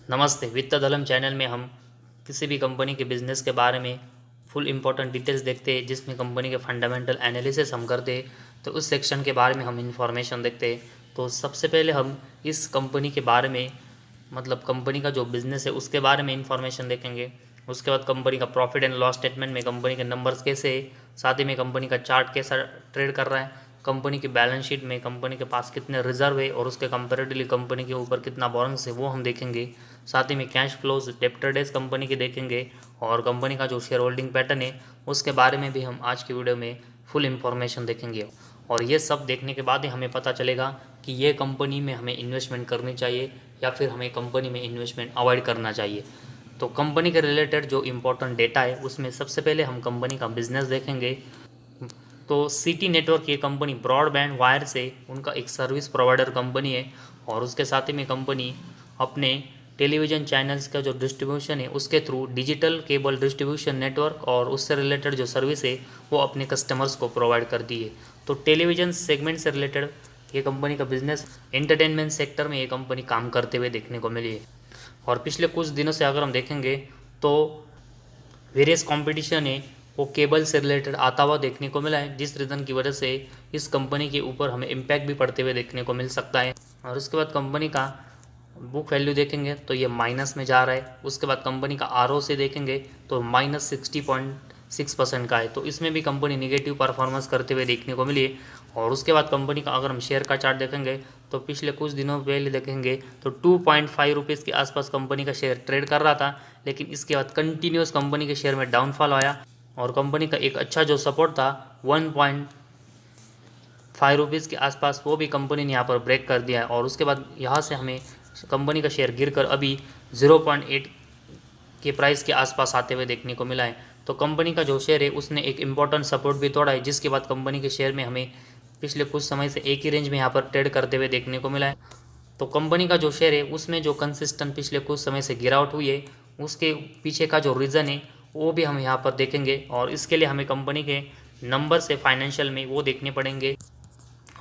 नमस्ते। वित्त दलम चैनल में हम किसी भी कंपनी के बिजनेस के बारे में फुल इंपॉर्टेंट डिटेल्स देखते हैं, जिसमें कंपनी के फंडामेंटल एनालिसिस हम करते हैं। तो उस सेक्शन के बारे में हम इंफॉर्मेशन देखते हैं। तो सबसे पहले हम इस कंपनी के बारे में मतलब कंपनी का जो बिज़नेस है उसके बारे में इंफॉर्मेशन देखेंगे। उसके बाद कंपनी का प्रॉफिट एंड लॉस स्टेटमेंट में कंपनी के नंबर्स कैसे है, साथ ही में कंपनी का चार्ट कैसा ट्रेड कर रहा है, कंपनी की बैलेंस शीट में कंपनी के पास कितने रिजर्व है और उसके कंपेरेटिवली कंपनी के ऊपर कितना बोरोइंग्स है वो हम देखेंगे। साथ ही में cash flows, debtor days company के देखेंगे और कंपनी का जो शेयर होल्डिंग पैटर्न है उसके बारे में भी हम आज की वीडियो में फुल इन्फॉर्मेशन देखेंगे। और ये सब देखने के बाद ही हमें पता चलेगा कि ये कंपनी में हमें इन्वेस्टमेंट करनी चाहिए या फिर हमें कंपनी में इन्वेस्टमेंट अवॉइड करना चाहिए। तो कंपनी के रिलेटेड जो इम्पोर्टेंट डेटा है उसमें सबसे पहले हम कंपनी का बिजनेस देखेंगे। तो सिटी नेटवर्क ये कंपनी ब्रॉडबैंड वायर से उनका एक सर्विस प्रोवाइडर कंपनी है और उसके साथ ही में कंपनी अपने टेलीविज़न चैनल्स का जो डिस्ट्रीब्यूशन है उसके through digital cable distribution network और उससे रिलेटेड जो सर्विस है वो अपने कस्टमर्स को प्रोवाइड करती है। तो टेलीविज़न सेगमेंट से रिलेटेड ये कंपनी का बिजनेस एंटरटेनमेंट सेक्टर में ये कंपनी काम करते हुए देखने को मिली है। और पिछले कुछ दिनों से अगर हम देखेंगे तो वेरियस कंपटीशन है वो केबल से रिलेटेड आता हुआ देखने को मिला है, जिस रीज़न की वजह से इस कंपनी के ऊपर हमें इम्पैक्ट भी पड़ते हुए देखने को मिल सकता है। और उसके बाद कंपनी का बुक वैल्यू देखेंगे तो ये माइनस में जा रहा है। उसके बाद कंपनी का ROC देखेंगे तो -60.6% का है, तो इसमें भी कंपनी निगेटिव परफॉर्मेंस करते हुए देखने को मिली है। और उसके बाद कंपनी का अगर हम शेयर का चार्ट देखेंगे तो पिछले कुछ दिनों पहले देखेंगे तो 2.5 रुपीज़ के आसपास कंपनी का शेयर ट्रेड कर रहा था, लेकिन इसके बाद कंटिन्यूस कंपनी के शेयर में डाउनफॉल आया और कंपनी का एक अच्छा जो सपोर्ट था 1.5 रुपीज़ के आसपास वो भी कंपनी ने यहाँ पर ब्रेक कर दिया है। और उसके बाद यहाँ से हमें कंपनी का शेयर गिरकर अभी 0.8 के प्राइस के आसपास आते हुए देखने को मिला है। तो कंपनी का जो शेयर है उसने एक इम्पॉर्टेंट सपोर्ट भी तोड़ा है, जिसके बाद कंपनी के शेयर में हमें पिछले कुछ समय से एक ही रेंज में यहाँ पर ट्रेड करते हुए देखने को मिला है। तो कंपनी का जो शेयर है उसमें जो कंसिस्टेंट पिछले कुछ समय से गिरावट हुई है उसके पीछे का जो रीज़न है वो भी हम यहाँ पर देखेंगे। और इसके लिए हमें कंपनी के नंबर से फाइनेंशियल में वो देखने पड़ेंगे।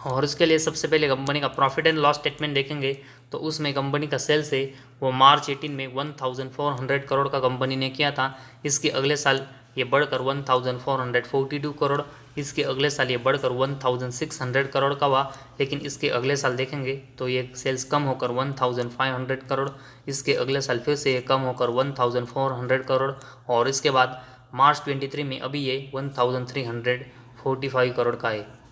और इसके लिए सबसे पहले कंपनी का प्रॉफिट एंड लॉस स्टेटमेंट देखेंगे तो उसमें कंपनी का सेल्स है वो मार्च 18 में 1400 करोड़ का कंपनी ने किया था। इसके अगले साल ये बढ़कर 1442 करोड़, इसके अगले साल ये बढ़कर 1600 करोड़ का हुआ। लेकिन इसके अगले साल देखेंगे तो ये सेल्स कम होकर 1500 करोड़, इसके अगले साल फिर से ये कम होकर 1400 करोड़ और इसके बाद मार्च 23 में अभी ये 1345 करोड़ का है।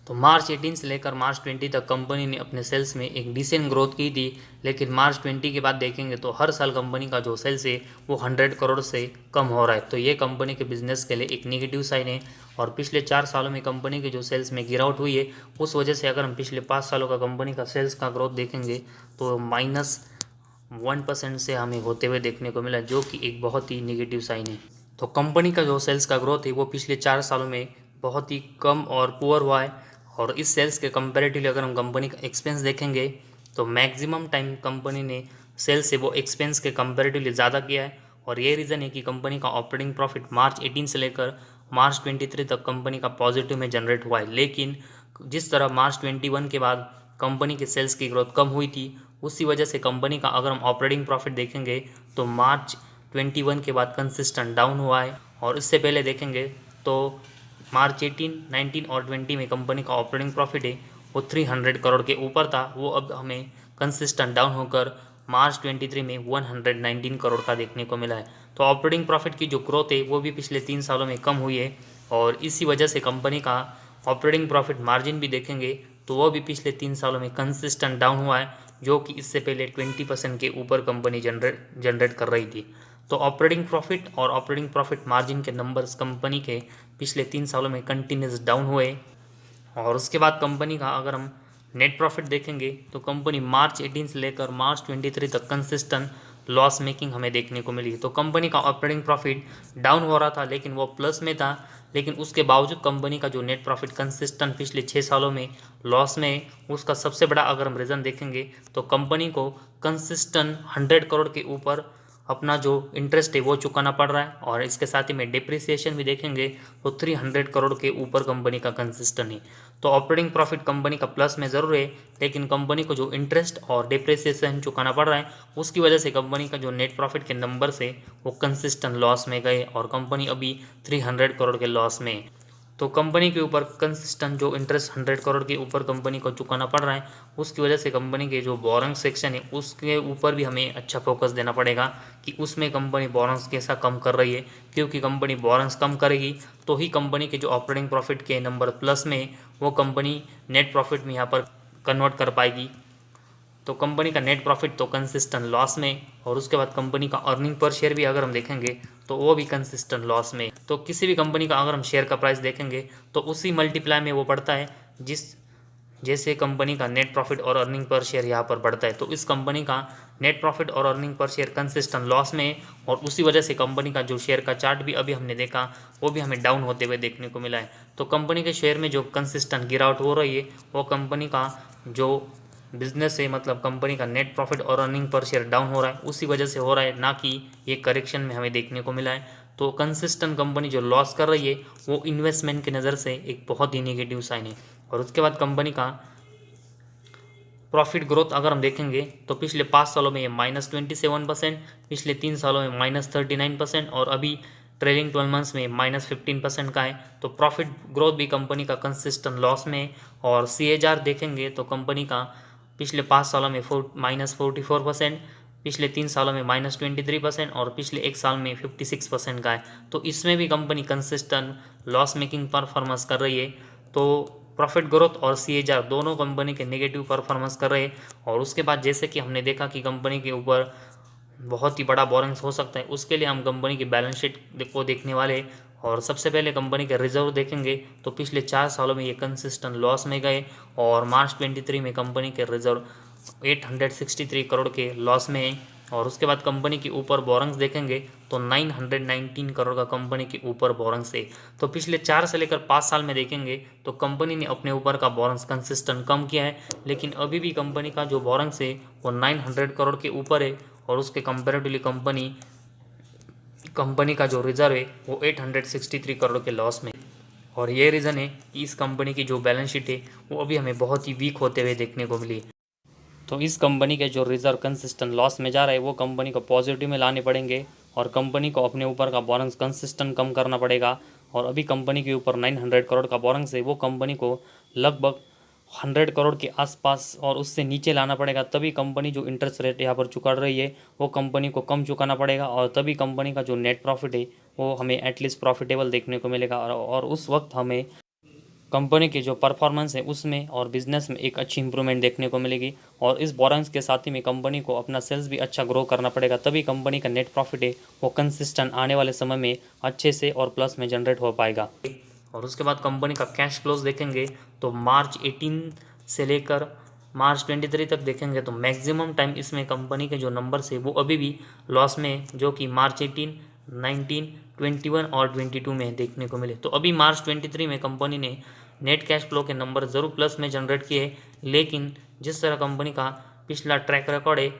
तो मार्च 18 से लेकर मार्च 20 तक कंपनी ने अपने सेल्स में एक डिसेंट ग्रोथ की थी, लेकिन मार्च 20 के बाद देखेंगे तो हर साल कंपनी का जो सेल्स है वो 100 करोड़ से कम हो रहा है। तो ये कंपनी के बिजनेस के लिए एक नेगेटिव साइन है। और पिछले 4 सालों में कंपनी के जो सेल्स में गिरावट हुई है उस वजह से अगर हम पिछले 5 सालों का कंपनी का सेल्स का ग्रोथ देखेंगे तो -1% से हमें होते हुए देखने को मिला, जो कि एक बहुत ही नेगेटिव साइन है। तो कंपनी का जो सेल्स का ग्रोथ है वो पिछले 4 सालों में बहुत ही कम और पुअर हुआ है। और इस सेल्स के कंपैरेटिवली अगर हम कंपनी का एक्सपेंस देखेंगे तो मैक्सिमम टाइम कंपनी ने सेल्स से वो एक्सपेंस के कंपैरेटिवली ज़्यादा किया है। और ये रीज़न है कि कंपनी का ऑपरेटिंग प्रॉफिट मार्च 18 से लेकर मार्च 23 तक कंपनी का पॉजिटिव में जनरेट हुआ है। लेकिन जिस तरह मार्च 21 के बाद कंपनी के सेल्स की ग्रोथ कम हुई थी, उसी वजह से कंपनी का अगर हम ऑपरेटिंग प्रॉफिट देखेंगे तो मार्च 21 के बाद कंसिस्टेंट डाउन हुआ है। और इससे पहले देखेंगे तो मार्च 18, 19 और 20 में कंपनी का ऑपरेटिंग प्रॉफिट है वो 300 करोड़ के ऊपर था, वो अब हमें कंसिस्टेंट डाउन होकर मार्च 23 में 119 करोड़ का देखने को मिला है। तो ऑपरेटिंग प्रॉफिट की जो ग्रोथ है वो भी पिछले 3 सालों में कम हुई है और इसी वजह से कंपनी का ऑपरेटिंग प्रॉफिट मार्जिन भी देखेंगे तो वो भी पिछले 3 सालों में कंसिस्टेंट डाउन हुआ है, जो कि इससे पहले 20% के ऊपर कंपनी जनरेट कर रही थी। तो ऑपरेटिंग प्रॉफिट और ऑपरेटिंग प्रॉफिट मार्जिन के नंबर्स कंपनी के पिछले 3 सालों में कंटिन्यूस डाउन हुए। और उसके बाद कंपनी का अगर हम नेट प्रॉफिट देखेंगे तो कंपनी मार्च 18 से लेकर मार्च 23 तक कंसिस्टेंट लॉस मेकिंग हमें देखने को मिली। तो कंपनी का ऑपरेटिंग प्रॉफिट डाउन हो रहा था लेकिन वो प्लस में था, लेकिन उसके बावजूद कंपनी का जो नेट प्रॉफिट कंसिस्टेंट पिछले 6 सालों में लॉस में, उसका सबसे बड़ा अगर हम रीज़न देखेंगे तो कंपनी को कंसिस्टेंट 100 करोड़ के ऊपर अपना जो इंटरेस्ट है वो चुकाना पड़ रहा है। और इसके साथ ही में डिप्रिसिएशन भी देखेंगे तो 300 करोड़ के ऊपर कंपनी का कंसिस्टेंट है। तो ऑपरेटिंग प्रॉफिट कंपनी का प्लस में ज़रूर है, लेकिन कंपनी को जो इंटरेस्ट और डिप्रिसिएशन चुकाना पड़ रहा है उसकी वजह से कंपनी का जो नेट प्रॉफिट के नंबर से वो कंसिस्टेंट लॉस में गए और कंपनी अभी 300 करोड़ के लॉस में है। तो कंपनी के ऊपर कंसिस्टेंट जो इंटरेस्ट 100 करोड़ के ऊपर कंपनी को चुकाना पड़ रहा है, उसकी वजह से कंपनी के जो बोरोइंग सेक्शन है उसके ऊपर भी हमें अच्छा फोकस देना पड़ेगा कि उसमें कंपनी बोरोइंग्स कैसा कम कर रही है, क्योंकि कंपनी बोरोइंग्स कम करेगी तो ही कंपनी के जो ऑपरेटिंग प्रॉफिट के नंबर प्लस में वो कंपनी नेट प्रॉफिट में यहाँ पर कन्वर्ट कर पाएगी। तो कंपनी का नेट प्रॉफिट तो कंसिस्टेंट लॉस में, और उसके बाद कंपनी का अर्निंग पर शेयर भी अगर हम देखेंगे तो वो भी कंसिस्टेंट लॉस में। तो किसी भी कंपनी का अगर हम शेयर का प्राइस देखेंगे तो उसी मल्टीप्लाई में वो बढ़ता है जैसे कंपनी का नेट प्रॉफिट और अर्निंग पर शेयर यहाँ पर बढ़ता है। तो इस कंपनी का नेट प्रॉफिट और earning per share consistent loss में, और उसी वजह से कंपनी का जो शेयर का चार्ट भी अभी हमने देखा वो भी हमें डाउन होते हुए देखने को मिला है। तो कंपनी के शेयर में जो कंसिस्टेंट गिरावट हो रही है वो कंपनी का जो बिजनेस है, मतलब कंपनी का नेट प्रॉफिट और अर्निंग पर शेयर डाउन हो रहा है उसी वजह से हो रहा है, ना कि ये करेक्शन में हमें देखने को मिला है। तो कंसिस्टेंट कंपनी जो लॉस कर रही है वो इन्वेस्टमेंट की नज़र से एक बहुत ही नेगेटिव साइन है। और उसके बाद कंपनी का प्रॉफिट ग्रोथ अगर हम देखेंगे तो पिछले 5 सालों में ये -27%, पिछले 3 सालों में -39% और अभी ट्रेलिंग 12 मंथ्स में -15% का है। तो प्रॉफिट ग्रोथ भी कंपनी का कंसिस्टेंट लॉस में। और CAGR देखेंगे तो कंपनी का पिछले 5 सालों में -44%, पिछले 3 सालों में -23% और पिछले 1 साल में 56% का है। तो इसमें भी company consistent loss making performance कर रही है। तो प्रॉफिट ग्रोथ और CAGR दोनों कंपनी के नेगेटिव परफॉर्मेंस कर रहे हैं। और उसके बाद जैसे कि हमने देखा कि कंपनी के ऊपर बहुत ही बड़ा बोरिंग्स हो सकता है, उसके लिए हम कंपनी की बैलेंस शीट को देखने वाले हैं। और सबसे पहले कंपनी के रिजर्व देखेंगे तो पिछले 4 सालों में ये कंसिस्टेंट लॉस में गए और मार्च 23 में कंपनी के रिजर्व 863 करोड़ के लॉस में है। और उसके बाद कंपनी के ऊपर बोरिंग्स देखेंगे तो 919 करोड़ का कंपनी के ऊपर बोरिंग्स है। तो पिछले 4 से लेकर 5 साल में देखेंगे तो कंपनी ने अपने ऊपर का बोरिंग्स कंसिस्टेंट कम किया है, लेकिन अभी भी कंपनी का जो बोरिंग्स है वो 900 करोड़ के ऊपर है। और उसके कंपेरेटिवली कंपनी का जो रिजर्व है वो 863 करोड़ के लॉस में। और ये रीज़न है कि इस कंपनी की जो बैलेंस शीट है वो अभी हमें बहुत ही वीक होते हुए देखने को मिली। तो इस कंपनी के जो रिजर्व कंसिस्टेंट लॉस में जा रहा है वो कंपनी को पॉजिटिव में लाने पड़ेंगे और कंपनी को अपने ऊपर का बोरिंग्स कंसिस्टेंट कम करना पड़ेगा। और अभी कंपनी के ऊपर 900 करोड़ का बोरिंग्स है, वो कंपनी को लगभग 100 करोड़ के आसपास और उससे नीचे लाना पड़ेगा, तभी कंपनी जो इंटरेस्ट रेट यहाँ पर चुका रही है वो कंपनी को कम चुकाना पड़ेगा और तभी कंपनी का जो नेट प्रॉफिट है वो हमें एटलीस्ट प्रॉफिटेबल देखने को मिलेगा। और उस वक्त हमें कंपनी की जो परफॉर्मेंस है उसमें और बिजनेस में एक अच्छी इंप्रूवमेंट देखने को मिलेगी। और इस बोरिंग्स के साथ ही में कंपनी को अपना सेल्स भी अच्छा ग्रो करना पड़ेगा, तभी कंपनी का नेट प्रॉफिट है वो कंसिस्टेंट आने वाले समय में अच्छे से और प्लस में जनरेट हो पाएगा। और उसके बाद कंपनी का कैश फ्लोज देखेंगे तो मार्च 18 से लेकर मार्च 23 तक देखेंगे तो मैक्सिमम टाइम इसमें कंपनी के जो नंबर्स है वो अभी भी लॉस में, जो कि मार्च 18, 19, 21 और 22 में देखने को मिले। तो अभी मार्च 23 में कंपनी ने नेट कैश फ्लो के नंबर ज़रूर प्लस में जनरेट किए, लेकिन जिस तरह कंपनी का पिछला ट्रैक रिकॉर्ड है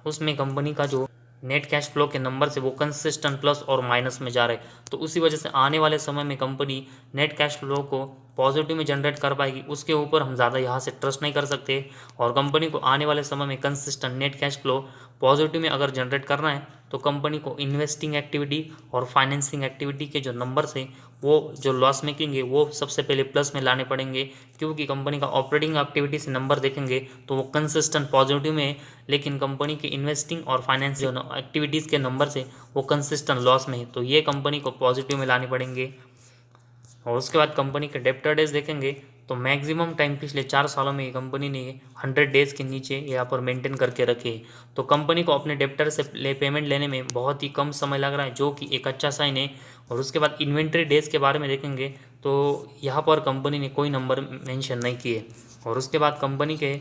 उसमें कंपनी का जो नेट कैश फ्लो के नंबर से वो कंसिस्टेंट प्लस और माइनस में जा रहे। तो उसी वजह से आने वाले समय में कंपनी नेट कैश फ्लो को पॉजिटिव में जनरेट कर पाएगी, उसके ऊपर हम ज़्यादा यहाँ से ट्रस्ट नहीं कर सकते। और कंपनी को आने वाले समय में consistent net cash flow positive में अगर जनरेट करना है तो कंपनी को इन्वेस्टिंग एक्टिविटी और फाइनेंसिंग एक्टिविटी के जो नंबर्स हैं वो जो लॉस मेकिंग है वो सबसे पहले प्लस में लाने पड़ेंगे, क्योंकि कंपनी का ऑपरेटिंग एक्टिविटी से नंबर देखेंगे तो वो कंसिस्टेंट पॉजिटिव में है, लेकिन कंपनी के इन्वेस्टिंग और फाइनेंस जो एक्टिविटीज़ के नंबर से वो कंसिस्टेंट लॉस में है। तो ये कंपनी को पॉजिटिव में लाने पड़ेंगे। और उसके बाद कंपनी के डेप्टर डेज देखेंगे तो मैक्सिमम टाइम पिछले 4 सालों में कंपनी ने 100 डेज़ के नीचे यहाँ पर मेंटेन करके रखे। तो कंपनी को अपने डेप्टर से पेमेंट लेने में बहुत ही कम समय लग रहा है, जो कि एक अच्छा साइन है। और उसके बाद इन्वेंट्री डेज़ के बारे में देखेंगे तो यहाँ पर कंपनी ने कोई नंबर मेंशन नहीं किए। और उसके बाद कंपनी के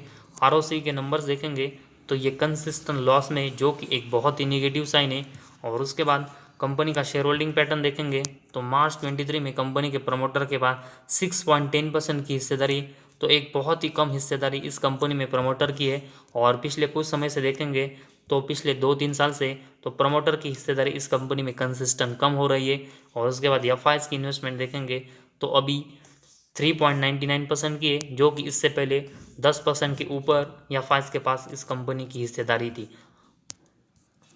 ROC के नंबर्स देखेंगे तो ये कंसिस्टेंट लॉस में, जो कि एक बहुत ही निगेटिव साइन है। और उसके बाद कंपनी का शेयर होल्डिंग पैटर्न देखेंगे तो मार्च 23 में कंपनी के प्रमोटर के पास 6.10% की हिस्सेदारी, तो एक बहुत ही कम हिस्सेदारी इस कंपनी में प्रमोटर की है। और पिछले कुछ समय से देखेंगे तो पिछले 2-3 साल से तो प्रमोटर की हिस्सेदारी इस कंपनी में कंसिस्टेंट कम हो रही है। और उसके बाद FIs की इन्वेस्टमेंट देखेंगे तो अभी 3.99% की है, जो कि इससे पहले 10% के ऊपर या 5 के पास इस कंपनी की हिस्सेदारी थी।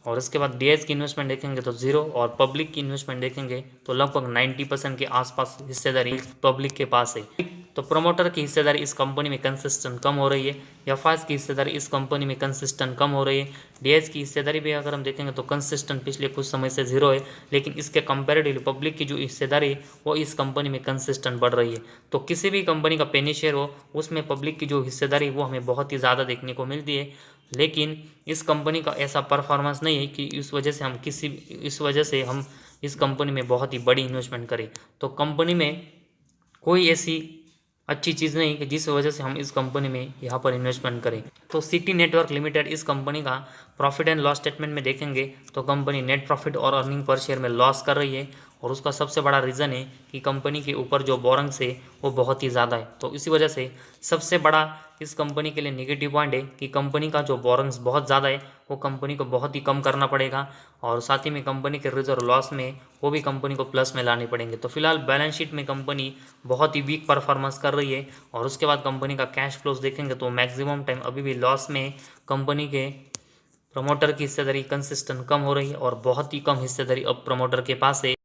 और इसके बाद डीएस की इन्वेस्टमेंट देखेंगे तो 0 और पब्लिक की इन्वेस्टमेंट देखेंगे तो लगभग 90% के आसपास हिस्सेदारी पब्लिक के पास है। तो प्रमोटर की हिस्सेदारी इस कंपनी में कंसिस्टेंट कम हो रही है, एफआईएस की हिस्सेदारी इस कंपनी में कंसिस्टेंट कम हो रही है। डीएस की हिस्सेदारी भी अगर हम देखेंगे तो कंसिस्टेंट पिछले कुछ समय से 0 है, लेकिन इसके कंपेरेटिवली पब्लिक की जो हिस्सेदारी है वो इस कंपनी में कंसिस्टेंट बढ़ रही है। तो किसी भी कंपनी का पेनी शेयर हो उसमें पब्लिक की जो हिस्सेदारी वो हमें बहुत ही ज़्यादा देखने को मिलती है, लेकिन इस कंपनी का ऐसा परफॉर्मेंस नहीं है कि इस वजह से हम इस कंपनी में बहुत ही बड़ी इन्वेस्टमेंट करें। तो कंपनी में कोई ऐसी अच्छी चीज़ नहीं कि जिस वजह से हम इस कंपनी में यहाँ पर इन्वेस्टमेंट करें। तो सिटी नेटवर्क लिमिटेड इस कंपनी का प्रॉफिट एंड लॉस स्टेटमेंट में देखेंगे तो कंपनी नेट प्रॉफिट और अर्निंग पर शेयर में लॉस कर रही है, और उसका सबसे बड़ा रीज़न है कि कंपनी के ऊपर जो बोरंग्स है वो बहुत ही ज़्यादा है। तो इसी वजह से सबसे बड़ा इस कंपनी के लिए नेगेटिव पॉइंट है कि कंपनी का जो बोरंग्स बहुत ज़्यादा है वो कंपनी को बहुत ही कम करना पड़ेगा, और साथ ही में कंपनी के रिजर्व लॉस में वो भी कंपनी को प्लस में लाने पड़ेंगे। तो फिलहाल बैलेंस शीट में कंपनी बहुत ही वीक परफॉर्मेंस कर रही है, और उसके बाद कंपनी का कैश फ्लोज देखेंगे तो मैक्सिमम टाइम अभी भी लॉस में कंपनी के प्रमोटर की हिस्सेदारी कंसिस्टेंट कम हो रही है, और बहुत ही कम हिस्सेदारी अब प्रमोटर के पास है।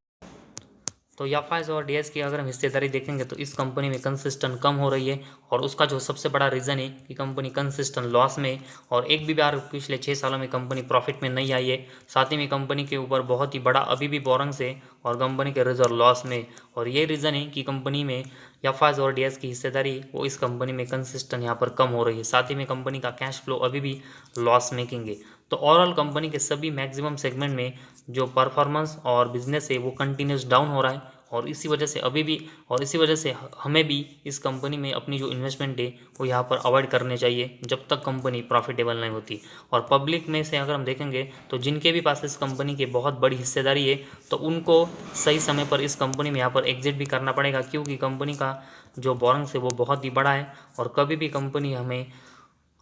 तो एफआईएस और डीएस की अगर हम हिस्सेदारी देखेंगे तो इस कंपनी में कंसिस्टेंट कम हो रही है, और उसका जो सबसे बड़ा रीज़न है कि कंपनी कंसिस्टेंट लॉस में, और एक भी बार पिछले 6 सालों में कंपनी प्रॉफिट में नहीं आई है। साथ ही में कंपनी के ऊपर बहुत ही बड़ा अभी भी बोरंग्स है और कंपनी के रिजर्व लॉस में, और ये रीज़न है कि कंपनी में एफआईएस और डीएस की हिस्सेदारी वो इस कंपनी में कंसिस्टेंट यहाँ पर कम हो रही है। साथ ही में कंपनी का कैश फ्लो अभी भी लॉस मेकिंग है। तो ओवरऑल कंपनी के सभी मैक्सिमम सेगमेंट में जो परफॉर्मेंस और बिजनेस है वो कंटिन्यूस डाउन हो रहा है, और इसी वजह से हमें भी इस कंपनी में अपनी जो इन्वेस्टमेंट है वो यहाँ पर अवॉइड करने चाहिए जब तक कंपनी प्रॉफिटेबल नहीं होती। और पब्लिक में से अगर हम देखेंगे तो जिनके भी पास इस कंपनी की बहुत बड़ी हिस्सेदारी है तो उनको सही समय पर इस कंपनी में यहाँ पर एग्जिट भी करना पड़ेगा, क्योंकि कंपनी का जो बोरंग्स है वो बहुत ही बड़ा है, और कभी भी कंपनी हमें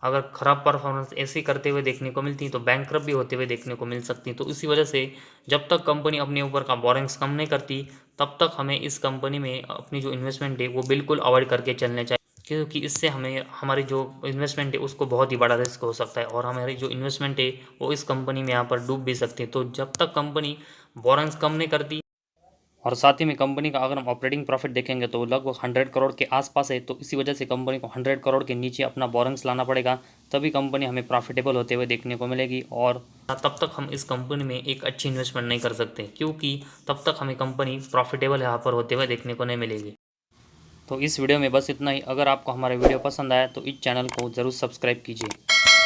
अगर ख़राब परफॉर्मेंस ऐसे करते हुए देखने को मिलती तो बैंकरप्ट भी होते हुए देखने को मिल सकती। तो इसी वजह से जब तक कंपनी अपने ऊपर का बोरिंग्स कम नहीं करती तब तक हमें इस कंपनी में अपनी जो इन्वेस्टमेंट है वो बिल्कुल अवॉइड करके चलने चाहिए, क्योंकि इससे हमें हमारी जो इन्वेस्टमेंट है उसको बहुत ही बड़ा रिस्क हो सकता है, और हमारी जो इन्वेस्टमेंट है वो इस कंपनी में यहाँ पर डूब भी सकती है। तो जब तक कंपनी बोरिंग्स कम नहीं करती, और साथ ही में कंपनी का अगर हम ऑपरेटिंग प्रॉफिट देखेंगे तो लगभग 100 करोड़ के आसपास है, तो इसी वजह से कंपनी को 100 करोड़ के नीचे अपना बोरिंग्स लाना पड़ेगा, तभी कंपनी हमें प्रॉफिटेबल होते हुए देखने को मिलेगी। और तब तक हम इस कंपनी में एक अच्छी इन्वेस्टमेंट नहीं कर सकते, क्योंकि तब तक हमें कंपनी प्रॉफिटेबल यहाँ पर होते हुए देखने को नहीं मिलेगी। तो इस वीडियो में बस इतना ही। अगर आपको हमारा वीडियो पसंद आया तो इस चैनल को ज़रूर सब्सक्राइब कीजिए।